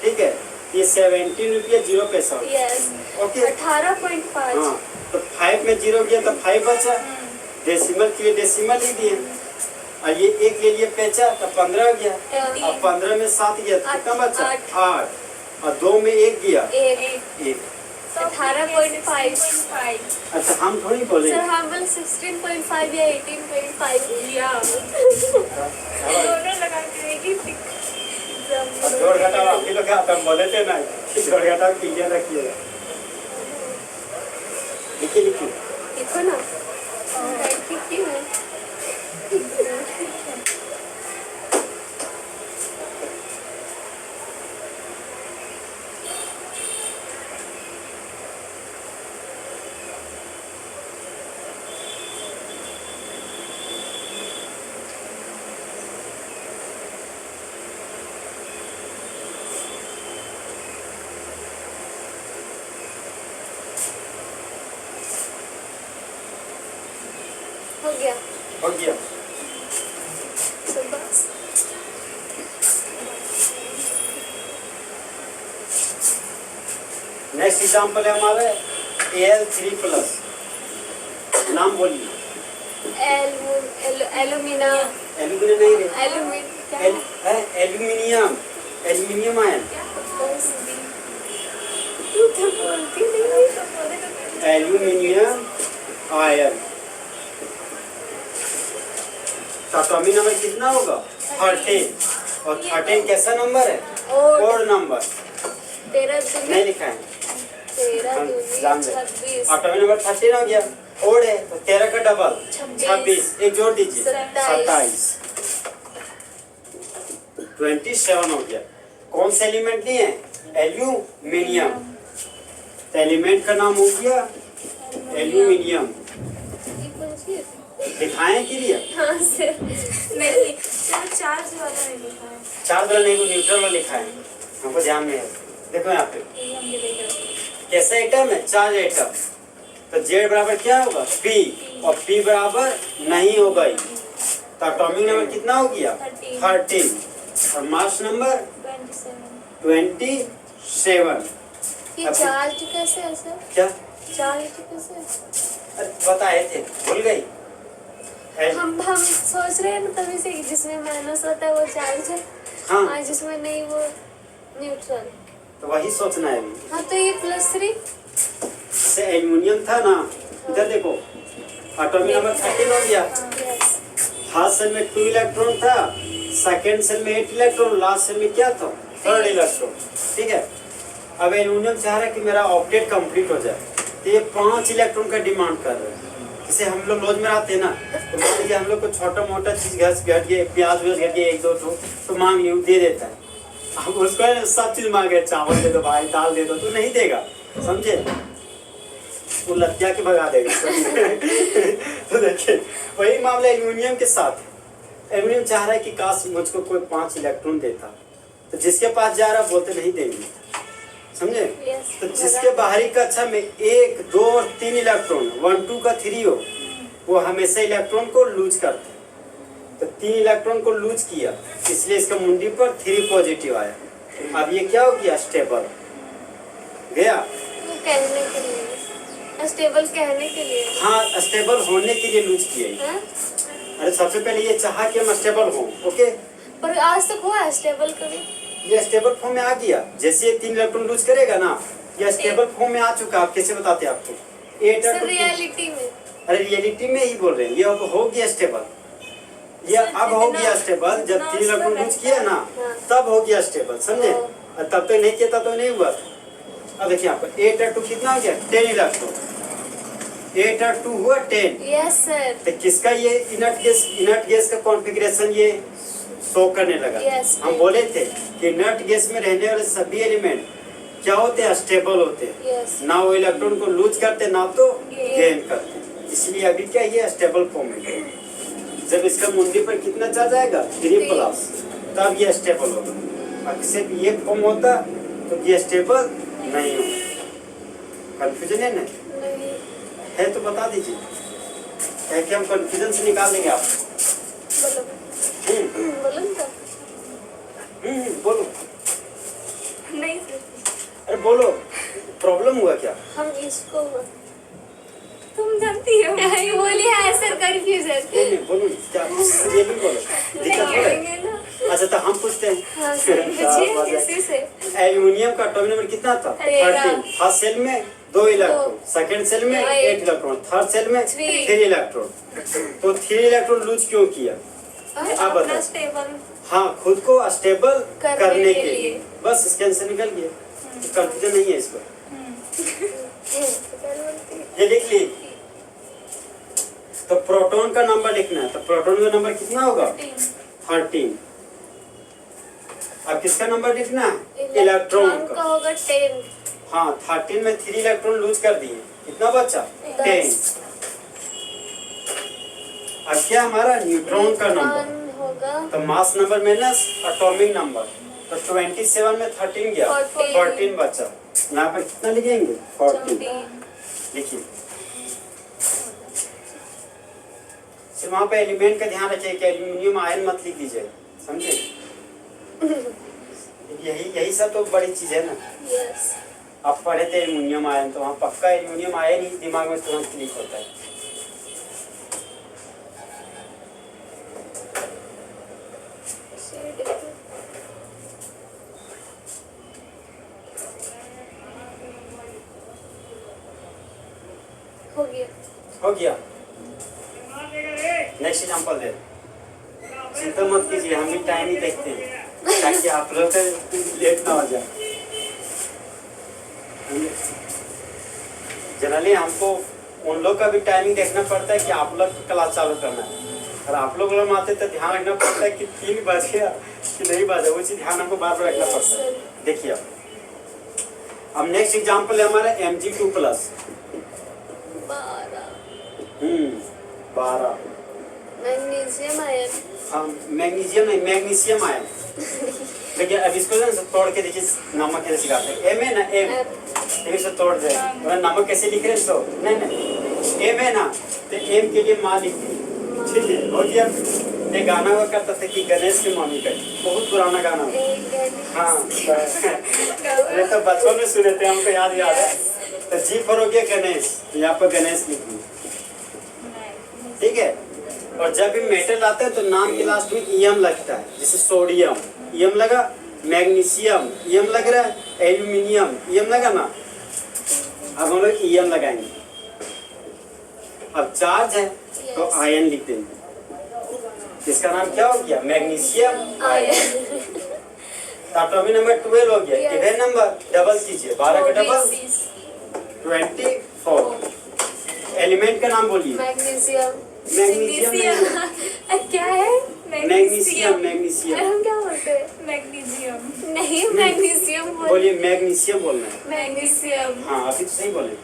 ठीक है। ये 17 रुपये 0 पैसा। Yes okay 18.5। हाँ तो 5 में 0 गया तो 5 बचा, डेसिमल के लिए डेसिमल ही दिए। और ये एक ले लिए पेचा तो 15 गया, और 15 में 7 गया तो कितना बचा? 8। और 2 में 1 गया 1। 18.5। अच्छा हम थोड़ी बोले सर हम बोल 16.5 या 18.5 या दोनों लगा के जोड़ घटाओ आप ही लोग हम बोले थे ना कि जोड़ घटाओ क्लियर रखिएगा। लिखिए देखो ना क्यों है। हो गया। नेक्स्ट एग्जांपल है हमारे Al3+। नाम बोलिए। एल्यूमिनियम नहीं रे, एल्यूमिनियम आयन। एल्यूमिनियम आयन का एटॉमिक नंबर कितना होगा? 13। और 13 कैसा नंबर है? Odd number. 13 नहीं लिखा है, 13 जान दे। एटॉमिक नंबर 13 हो गया, ओड है तो 13 का डबल 26, एक जोड़ दीजिए 27। 27 हो गया। कौन सा एलिमेंट नहीं है? एल्यूमिनियम। तो एलिमेंट का नाम हो गया एल्यूमिनियम। ये कौन सी है? दिखाएं कि लिया हाँ सर, नहीं सर, चार्ज वाला नहीं लिखा है। चार्ज वाला नहीं, न्यूट्रल वाला लिखा है, हमको ध्यान नहीं है। देखो यहाँ पे ये हम भी देख रहे हैं। कैसा आइटम है? Charge item. तो Z बराबर क्या होगा? P, और P बराबर नहीं होगा ही। तो एटॉमिक नंबर कितना हो गया? 13। और मास नंबर 27। 27। ये चार्ज कैसे है सर? क्या चार्ज कैसे है? अरे बताए थे, भूल गई? हम सोच रहे हैं ना तभी से कि जिसमें माइनस होता है वो चार्ज है, हाँ और जिसमें नहीं वो न्यूट्रल। तो वही सोचना है अभी। हाँ तो ये +3। से एल्यूमिनियम था ना, इधर देखो एटॉमिक नंबर 13 हो गया। यस। फर्स्ट सेल में 2 इलेक्ट्रॉन था, सेकंड सेल में 8 इलेक्ट्रॉन, लास्ट सेल में क्या था? 3rd electron. ठीक है, अब एल्यूमिनियम चाह रहा है कि मेरा ऑप्टेट कंप्लीट हो जाए, तो ये 5 इलेक्ट्रॉन का डिमांड कर रहे हैं। जैसे हम लोग रोज में आते हैं ना, तो मान लीजिए हम लोग को छोटा मोटा चीज घट गया, प्याज व्याज घट गया 1-2 ठो, तो मांग लिया, दे देता है। अब उसको है ना, सब चीज मांगे, चावल दे दो भाई, दाल दे दो, तो नहीं देगा, समझे? वो लत्या के भगा देगा। तो देखिए वही मामला एल्यूमिनियम के साथ है। एल्यूमिनियम चाह रहा है कि काश मुझको कोई 5 इलेक्ट्रॉन देता, तो जिसके पास जा रहा बोलते नहीं देंगे, समझे? यस। तो जिसके बाहरी कक्षा में 1, 2 और 3 इलेक्ट्रॉन 1, 2 का 3 हो, वो हमेशा इलेक्ट्रॉन को लूज करते हैं। तो 3 इलेक्ट्रॉन को लूज किया, इसलिए इसका मुंडी पर 3 पॉजिटिव आया। अब ये क्या हो गया? स्टेबल गया। वो कहने के लिए, स्टेबल कहने के लिए। हाँ, स्टेबल होने के लिए लूज किया। हाँ? अरे सबसे पहले ये चाहा कि हम स्टेबल हों, ओके? पर आज तक हुआ है स्टेबल कभी? ये स्टेबल फॉर्म में आ गया। जैसे ये 3 इलेक्ट्रॉन लूज करेगा ना, ये स्टेबल फॉर्म में आ चुका। आप कैसे बताते हैं आपको? 8 सर रियलिटी में। अरे रियलिटी में ही बोल रहे हैं, ये अब हो गया स्टेबल। ये अब हो गया स्टेबल, जब 3 इलेक्ट्रॉन लूज किया ना, तब हो गया स्टेबल, समझे? और तब तक नहीं किया, तब तो नहीं हुआ। अब देखिए आपको 8 और 2 कितना हो गया? 10 इलेक्ट्रॉन। 8 और 2 हुआ 10। Yes sir. तो किसका ये इनर्ट गैस का कॉन्फ़िगरेशन ये शो करने लगा। Yes, हम बोले थे कि इनर्ट गैस में रहने वाले सभी एलिमेंट क्या होते हैं? स्टेबल होते हैं। यस। ना वो इलेक्ट्रॉन को लूज करते, ना तो Gain। गेन करते। इसलिए अभी क्या ये स्टेबल फॉर्म है। जब इसका मुंडी पर कितना चार्ज आएगा? 3+, तब ये स्टेबल होगा। और सिर्फ ये फॉर्म होता तो ये स्टेबल नहीं होगा। कंफ्यूजन है ना? नहीं। है तो बता दीजिए, है कि हम कंफ्यूजन से निकाल देंगे आप। बोलो बोलो ना। बोलो। नहीं सर। अरे बोलो, प्रॉब्लम हुआ क्या? हम इसको तुम जानती हो। नहीं बोली है सर, कंफ्यूजन। नहीं बोलो क्या, ये भी बोलो। दिक्कत हो रहा है? ना। अच्छा तो हम पूछते हैं। हाँ सर, पूछिए किसी से। एल्यूमिनियम का एटॉमिक नंबर कितना था? 13। फर्स्ट सेल में 2 इलेक्ट्रॉन, सेकंड सेल में 8 इलेक्ट्रॉन, थर्ड सेल में 3 इलेक्ट्रॉन। तो 3 इलेक्ट्रॉन लूज क्यों किया? आप बताओ। स्टेबल। हाँ, खुद को स्टेबल करने के लिए। लिए। बस इसके आंसर निकल गया। कंफ्यूजन नहीं है इसको। ये लिख ली। तो प्रोटॉन का नंबर लिखना है, तो प्रोटॉन का नंबर कितना होगा? 13। अब किसका नंबर लिखना है? इलेक्ट्रॉन का का। होगा 10। हाँ, 13 में 3 इलेक्ट्रॉन लूज कर दिए, कितना बचा? 10। अब क्या हमारा न्यूट्रॉन का नंबर होगा तो mass number minus atomic number, तो 27 में 13 गया, 14 बचा। यहाँ पर कितना लिखेंगे? 14 लिखिए। सिर्फ वहाँ पे एलिमेंट का ध्यान रखिए कि एल्यूमिनियम आयन मत लिख दीजिए, समझे? यही सब तो बड़ी चीज है ना। यस। आप पढ़े थे एल्यूमिनियम आयन, तो वहाँ पक्का एल्यूमिनियम आयन ही दिमाग में तुरंत क्लिक होता है। हो गया। नेक्स्ट एग्जांपल दे। चिंता मत कीजिए, हम भी टाइम ही देखते हैं ताकि आप लोग लेट ना हो जाए। जनरली हमको उन लोग का भी टाइमिंग देखना पड़ता है कि आप लोग क्लास चालू करना है। और आप लोग आते तो ध्यान रखना पड़ता है कि 3 बज गया कि नहीं बात है, वो चीज ध्यान हमको बार बार रखना पड़ता है। देखिए अब नेक्स्ट एग्जाम्पल है हमारा Mg2+। 12 magnesium ion. हाँ मैग्नीशियम नहीं, मैग्नीशियम आयन। देखिए अब इसको ना तोड़ के देखिए, नमक कैसे सिखाते हैं। एम है ना, एम इसे तोड़ दे, नमक कैसे लिख रहे हैं तो नहीं एम है ना, तो एम के लिए माँ लिख दी, ठीक है हो गया। एक गाना हुआ करता था कि गणेश की मम्मी का, बहुत पुराना गाना। हाँ अरे तो बचपन में सुने थे, हमको याद है। तो जी पर हो गया गणेश, यहाँ पर गणेश लिख दी, ठीक है। और जब भी मेटल आता है तो नाम के लास्ट में ईएम लगता है, जैसे सोडियम ईएम लगा, मैग्नीशियम ईएम लग रहा है, एल्यूमिनियम ईएम लगा ना। अब हम लोग ईएम लगाएंगे। अब चार्ज है तो आयन लिख देंगे, इसका नाम क्या हो गया, मैग्नीशियम आयन। एटॉमिक नंबर 12 हो गया। इधर नंबर डबल कीजिए, 12 का डबल 24। एलिमेंट का नाम बोलिए। मैग्नीशियम। मैग्नीशियम क्या है? मैग्नीशियम। मैग्नीशियम हम क्या बोलते हैं? मैग्नीशियम नहीं, मैग्नीशियम बोलिए। मैग्नीशियम बोलना है। मैग्नीशियम। हाँ अभी तो सही बोले,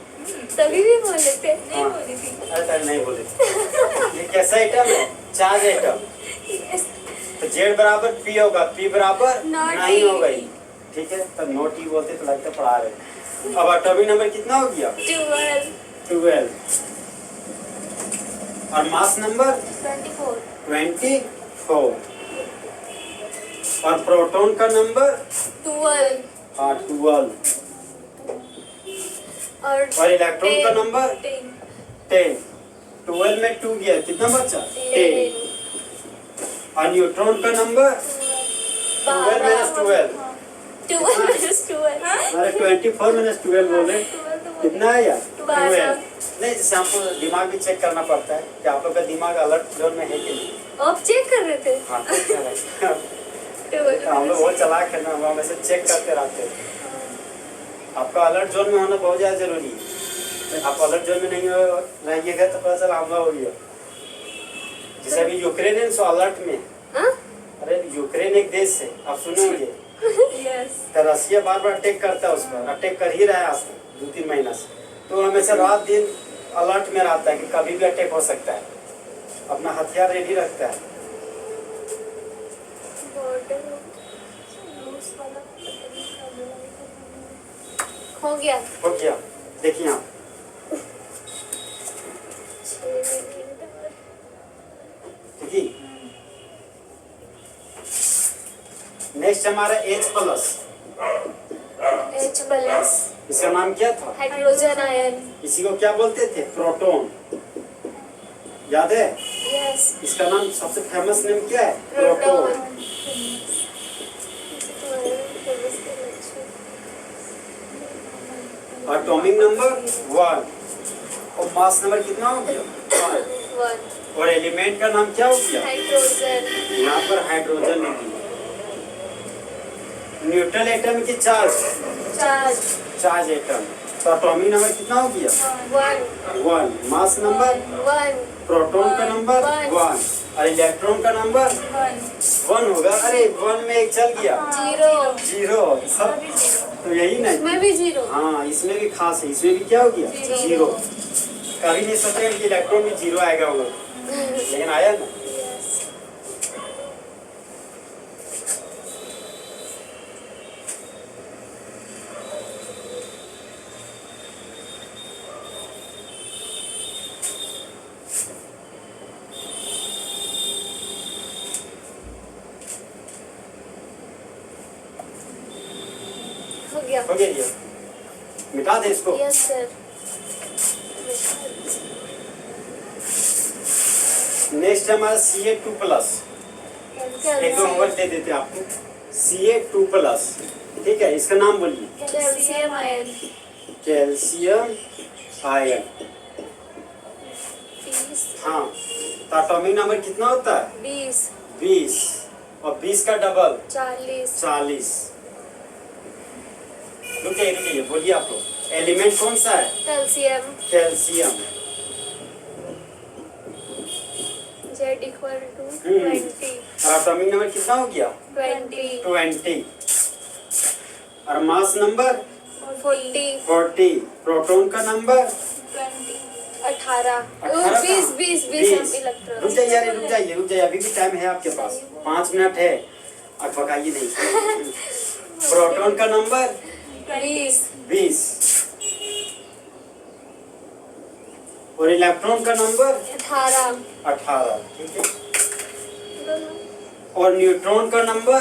तभी भी बोले थे। नहीं हाँ। बोली थी। अरे नहीं बोले। ये कैसा आइटम है, चार्ज आइटम। तो जेड बराबर पी होगा, पी बराबर नहीं हो गई, ठीक है। तो नोट ई बोलते तो लगता पढ़ा रहे। अब एटॉमिक नंबर कितना हो गया, 12। और मास नंबर 24। और प्रोटॉन का नंबर 12। हाँ 12। और इलेक्ट्रॉन का नंबर 10। 12 में 2 गया, कितना बचा, 10। और न्यूट्रॉन का नंबर 12 - 12। अरे 24 - 12 बोले, कितना आया, 12। नहीं जैसे हमको दिमाग भी चेक करना पड़ता है कि आप लोग का दिमाग अलर्ट जोन में है कि नहीं। आप चेक कर रहे थे? हाँ हम लोग बहुत चलाक है ना, हम ऐसे चेक करते रहते हैं। आपका अलर्ट जोन में होना बहुत ज़्यादा जरूरी है। आप अलर्ट जोन में नहीं रहिएगा तो पता चला हमला हो गया। जैसे अभी यूक्रेन है सो अलर्ट में। अरे यूक्रेन एक देश है, आप सुने होंगे। तो रसिया बार बार अटैक करता है, उस पर अटैक कर ही रहा है आज 2-3 महीना से। तो हमेशा रात दिन अलर्ट में रहता है कि कभी भी अटैक हो सकता है, अपना हथियार रेडी रखता है। हो गया। देखिए आप देखिए नेक्स्ट हमारा H+। इसका नाम क्या था, हाइड्रोजन आयन। इसी को क्या बोलते थे, प्रोटॉन, याद है। यस। इसका नाम सबसे फेमस नेम क्या है, प्रोटॉन। एटॉमिक नंबर 1 और मास नंबर कितना हो गया, 1। और एलिमेंट का नाम क्या हो गया, हाइड्रोजन। यहाँ पर हाइड्रोजन लिख दिया। न्यूट्रल एटम की चार्ज एटम। तो एटॉमिक नंबर कितना हो गया, 1। Mass number 1। प्रोटॉन का नंबर 1 और इलेक्ट्रॉन का नंबर 1 होगा। अरे 1 में एक चल गया, 0 सब तो यही नहीं, इसमें भी 0। हाँ इसमें भी खास है, इसमें भी क्या हो गया, 0। कभी नहीं सोचे कि इलेक्ट्रॉन में 0 आएगा वो, लेकिन आया ना। हो गया ये, मिटा दे इसको। Yes sir. नेक्स्ट हमारा Ca2+। एक दो नंबर दे देते हैं आपको, Ca2+, ठीक है। इसका नाम बोलिए, कैल्शियम आयन। Calcium ion. हाँ तो एटॉमिक नंबर कितना होता है, 20 और 20 का डबल 40। रुकिए बोलिए आप लोग, एलिमेंट कौन सा है, कैल्शियम। Z = 20। और एटॉमिक नंबर कितना हो गया? 20 20। और मास नंबर 40 40। प्रोटॉन का नंबर 18 18 20 20 20। इलेक्ट्रॉन। रुक जाइए यार, रुक जाइए, अभी भी टाइम है आपके पास, 5 मिनट है, अब पकाइए नहीं। प्रोटॉन का नंबर 20 और इलेक्ट्रॉन का नंबर 18। ठीक है। और न्यूट्रॉन का नंबर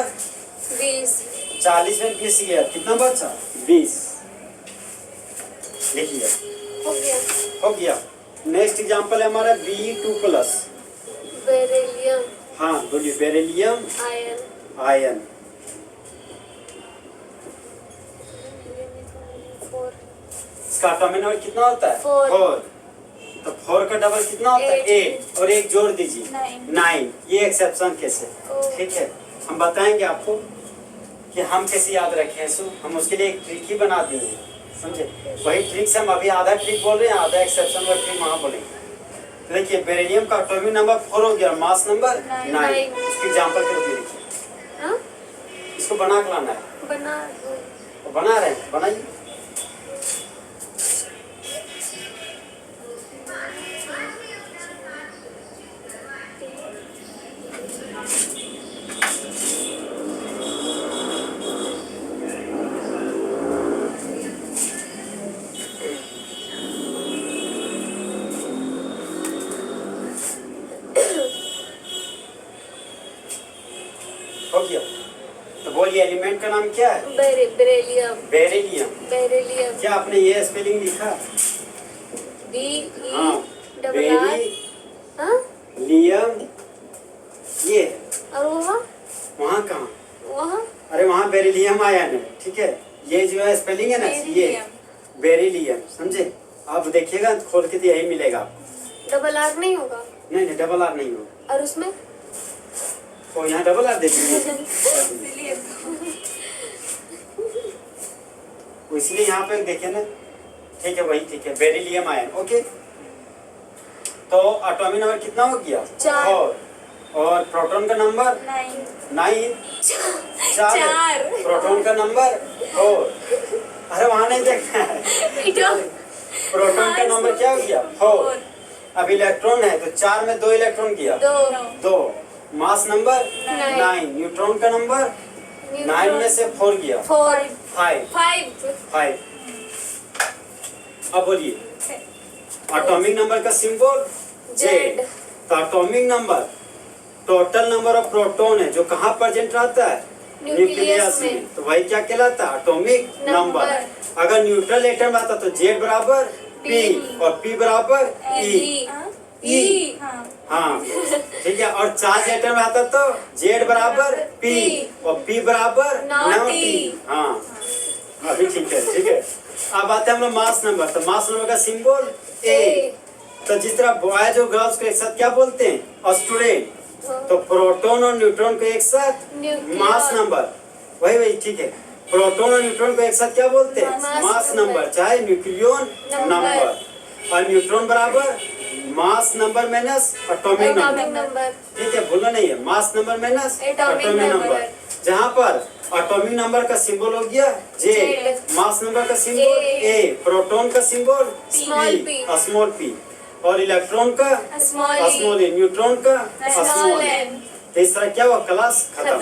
20 40 में 20 गया, कितना बचा? 20। लिखिए, हो गया। हो गया। नेक्स्ट एग्जांपल है हमारा Be2+। बेरिलियम हाँ बोलिए, बेरिलियम आयन आयन। 4 इसका एटॉमिक नंबर कितना होता है? 4। 4। तो 4 का डबल कितना होता है? 8। 8 और एक जोड़ दीजिए 9। ये एक्सेप्शन केस है, ओह। ठीक है। हम बताएंगे आपको कि हम कैसे याद रखें इसको, हम उसके लिए एक ट्रिक ही बना दिए, समझे? वही ट्रिक से हम अभी आधा ट्रिक बोल रहे हैं, आधा एक्सेप्शन वाला ट्रिक वहाँ बोलेंगे। तो देखिए, बेरिलियम का एटॉमिक नंबर 4 हो गया, मास नंबर 9। इसकी एग्जाम्पल के रूप में लिखिए। हाँ? इसको बना के लाना है। बना दो। तो बना रहे हैं, बनाइए। हो गया। तो बोलिए, एलिमेंट का नाम क्या है? Beryllium beryllium. बेरिलियम क्या आपने ये स्पेलिंग लिखा? हाँ, BE लियम। ये और वहाँ कहाँ? वहाँ अरे वहाँ बेरिलियम आयन है, ठीक है। ये जो है स्पेलिंग है ना, ये बेरिलियम, समझे? आप देखिएगा खोल के तो यही मिलेगा। डबल आर नहीं होगा? नहीं डबल आर नहीं होगा। और उसमें तो यहाँ डबल आर देखिए, इसलिए यहाँ पे देखिए ना, ठीक है, वही ठीक है, बेरिलियम आयन। ओके, तो एटॉमिक नंबर कितना हो गया? 4। और प्रोटॉन का नंबर 9। 4। प्रोटॉन का नंबर 4। अरे वहाँ नहीं देखना है। प्रोटॉन का नंबर क्या हो गया? 4। अब इलेक्ट्रॉन है तो 4 में 2 इलेक्ट्रॉन गया, 2। Mass number 9। न्यूट्रॉन का नंबर 9 में से 4 गया, 5। अब बोलिए, एटॉमिक नंबर का सिंबल Z। तो atomic number total number of proton है जो कहाँ प्रेजेंट रहता है? न्यूक्लियस में। तो वही क्या कहलाता है? Atomic number. अगर न्यूट्रल एटम रहता तो Z बराबर P और P बराबर E। हाँ ठीक है। और चार्ज एटम रहता तो Z बराबर P और P बराबर T। हाँ अभी ठीक है, ठीक है। अब आते हैं हम लोग मास नंबर। तो मास नंबर का सिंबल A। तो जिस तरह बॉयज और गर्ल्स को एक साथ क्या बोलते हैं? स्टूडेंट। तो प्रोटॉन और न्यूट्रॉन को एक साथ मास नंबर, वही ठीक है। प्रोटॉन और न्यूट्रॉन को एक साथ क्या बोलते हैं? मास नंबर, चाहे न्यूक्लियन नंबर। और न्यूट्रॉन बराबर mass number minus atomic number, ठीक है, भूलना नहीं है। Mass number minus atomic number. जहाँ पर एटॉमिक नंबर का सिंबल हो गया J, मास नंबर का सिंबल A, प्रोटॉन का सिंबल स्मॉल p और इलेक्ट्रॉन का स्मॉल e, न्यूट्रॉन का स्मॉल n। तो इस तरह क्या हुआ? क्लास खत्म।